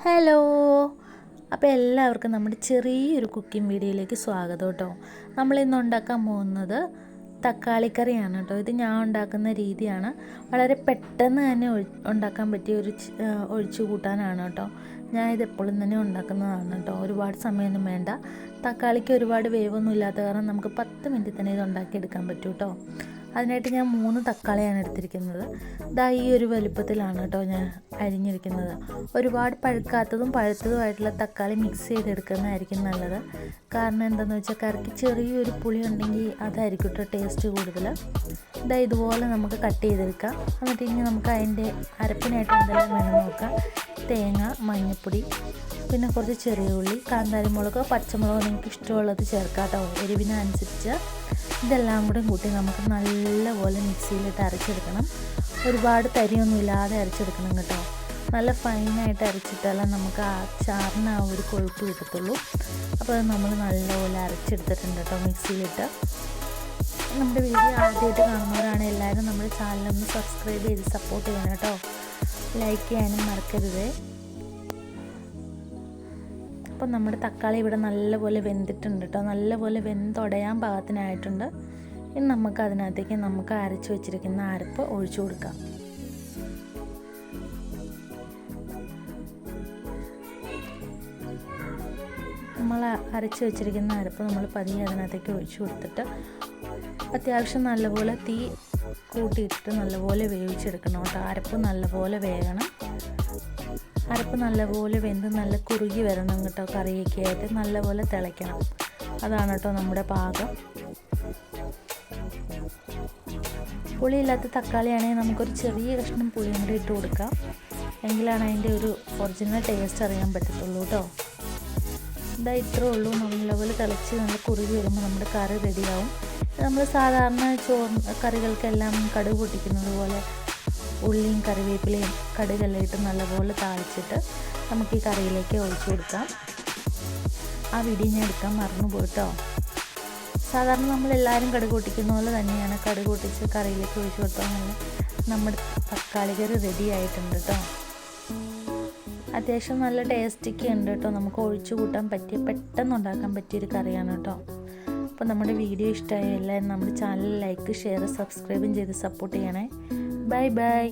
Hello, അപ്പോൾ എല്ലാവർക്കും നമ്മുടെ ചെറിയൊരു കുക്കിംഗ് വീഡിയോയിലേക്ക് സ്വാഗതം കേട്ടോ. നമ്മളിന്ന് ഉണ്ടാക്കാൻ പോകുന്നത് തക്കാളിക്കറിയാണ് കേട്ടോ. ഇത് ഞാൻ ഉണ്ടാക്കുന്ന രീതിയാണ്. വളരെ പെട്ടെന്ന് തന്നെ ഉണ്ടാക്കാൻ പറ്റിയ ഒരു ഒഴിച്ചു കൂട്ടാനാണ് കേട്ടോ. ഞാൻ ഇതെപ്പോഴും തന്നെ ഉണ്ടാക്കുന്നതാണ് കേട്ടോ. ഒരുപാട് സമയമൊന്നും വേണ്ട. തക്കാളിക്ക് ഒരുപാട് വേവൊന്നും ഇല്ലാത്ത കാരണം നമുക്ക് 10 മിനിറ്റിൽ തന്നെ ഇത് ഉണ്ടാക്കിയെടുക്കാൻ പറ്റും കേട്ടോ. അതിനായിട്ട് ഞാൻ 3 തക്കാളിയാണ് എടുത്തിരിക്കുന്നത്. ഇതാ ഈ ഒരു വലുപ്പത്തിലാണ് കേട്ടോ ഞാൻ അരിഞ്ഞിരിക്കുന്നത്. ഒരുപാട് പഴുക്കാത്തതും പഴുത്തതുമായിട്ടുള്ള തക്കാളി മിക്സ് ചെയ്തെടുക്കുന്നതായിരിക്കും നല്ലത്. കാരണം എന്താണെന്ന് വെച്ചാൽ കറിക്ക് ചെറിയൊരു പുളി ഉണ്ടെങ്കിൽ അതായിരിക്കും കേട്ടോ ടേസ്റ്റ് കൂടുതൽ. ഇതാ ഇതുപോലെ നമുക്ക് കട്ട് ചെയ്തെടുക്കാം. എന്നിട്ട് ഇനി നമുക്ക് അതിൻ്റെ അരപ്പിനായിട്ട് എന്തെല്ലാം വേണം നോക്കാം. തേങ്ങ, മഞ്ഞൾപ്പൊടി, പിന്നെ കുറച്ച് ചെറിയ ഉള്ളി, കാന്താരിമുളക്, പച്ചമുളക് നിങ്ങൾക്ക് ഇഷ്ടമുള്ളത് ചേർക്കാം കേട്ടോ, എരിവിനനുസരിച്ച്. ഇതെല്ലാം കൂടെ കൂട്ടി നമുക്ക് നല്ലപോലെ മിക്സിയിലിട്ട് അരച്ചെടുക്കണം. ഒരുപാട് തരിയൊന്നും ഇല്ലാതെ അരച്ചെടുക്കണം കേട്ടോ. നല്ല ഫൈനായിട്ട് അരച്ചിട്ടാലും നമുക്ക് ആ ചാറിന് ആ ഒരു കൊഴുപ്പ് കിട്ടത്തുള്ളൂ. അപ്പോൾ അത് നമ്മൾ നല്ലപോലെ അരച്ചെടുത്തിട്ടുണ്ട് കേട്ടോ മിക്സിയിലിട്ട്. നമ്മുടെ വീഡിയോ ആദ്യമായിട്ട് കാണുന്നവരാണ് എല്ലാവരും നമ്മുടെ ചാനലൊന്ന് സബ്സ്ക്രൈബ് ചെയ്ത് സപ്പോർട്ട് ചെയ്യണം കേട്ടോ. ലൈക്ക് ചെയ്യാനും മറക്കരുത്. അപ്പം നമ്മുടെ തക്കാളി ഇവിടെ നല്ലപോലെ വെന്തിട്ടുണ്ട് കേട്ടോ. നല്ലപോലെ വെന്തുടയാൻ പാകത്തിനായിട്ടുണ്ട്. ഇനി നമുക്ക് അതിനകത്തേക്ക് നമുക്ക് അരച്ച് വെച്ചിരിക്കുന്ന അരപ്പ് ഒഴിച്ചു കൊടുക്കാം. നമ്മൾ അരച്ച് വെച്ചിരിക്കുന്ന അരപ്പ് നമ്മൾ പതിയെ അതിനകത്തേക്ക് ഒഴിച്ചു കൊടുത്തിട്ട് അത്യാവശ്യം നല്ലപോലെ തീ കൂട്ടിയിട്ടിട്ട് നല്ലപോലെ വേവിച്ചെടുക്കണം കേട്ടോ. അരപ്പ് നല്ലപോലെ വേകണം. അരപ്പ് നല്ലപോലെ വെന്ത് നല്ല കുറുകി വരണം കേട്ടോ. കറിയൊക്കെ ആയിട്ട് നല്ലപോലെ തിളയ്ക്കണം. അതാണ് കേട്ടോ നമ്മുടെ പാകം. പുളിയില്ലാത്ത തക്കാളിയാണെങ്കിൽ നമുക്കൊരു ചെറിയ കഷ്ണം പുളിയും കൂടി ഇട്ട് കൊടുക്കാം. എങ്കിലാണ് അതിൻ്റെ ഒരു ഒറിജിനൽ ടേസ്റ്റ് അറിയാൻ പറ്റത്തുള്ളൂ കേട്ടോ. ഇതാ ഇത്രേ ഉള്ളൂ. നല്ലപോലെ തിളച്ച് നല്ല കുറുകി വരുമ്പോൾ നമ്മുടെ കറി റെഡിയാവും. നമ്മൾ സാധാരണ കറികൾക്കെല്ലാം കടുക് പൊട്ടിക്കുന്നത് പോലെ ഉള്ളിയും കറിവേപ്പിലയും കടുകെല്ലാം ഇട്ട് നല്ലപോലെ താളിച്ചിട്ട് നമുക്ക് ഈ കറിയിലേക്ക് ഒഴിച്ചു കൊടുക്കാം. ആ വീഡിയോ ഞാൻ എടുക്കാൻ മറന്നു പോയിട്ടോ. സാധാരണ നമ്മളെല്ലാവരും കടുക് പൊട്ടിക്കുന്ന പോലെ തന്നെയാണ് കടുക് പൊട്ടിച്ച് കറിയിലേക്ക് ഒഴിച്ചു കൊടുത്താൽ നമ്മുടെ തക്കാളി കറി റെഡി ആയിട്ടുണ്ട് കേട്ടോ. അത്യാവശ്യം നല്ല ടേസ്റ്റൊക്കെ ഉണ്ട് കേട്ടോ. നമുക്ക് ഒഴിച്ചു കൂട്ടാൻ പറ്റിയ പെട്ടെന്ന് ഉണ്ടാക്കാൻ പറ്റിയൊരു കറിയാണ് കേട്ടോ. അപ്പോൾ നമ്മുടെ വീഡിയോ ഇഷ്ടമായ എല്ലാവരും നമ്മുടെ ചാനൽ ലൈക്ക്, ഷെയർ, സബ്സ്ക്രൈബും ചെയ്ത് സപ്പോർട്ട് ചെയ്യണേ. Bye bye.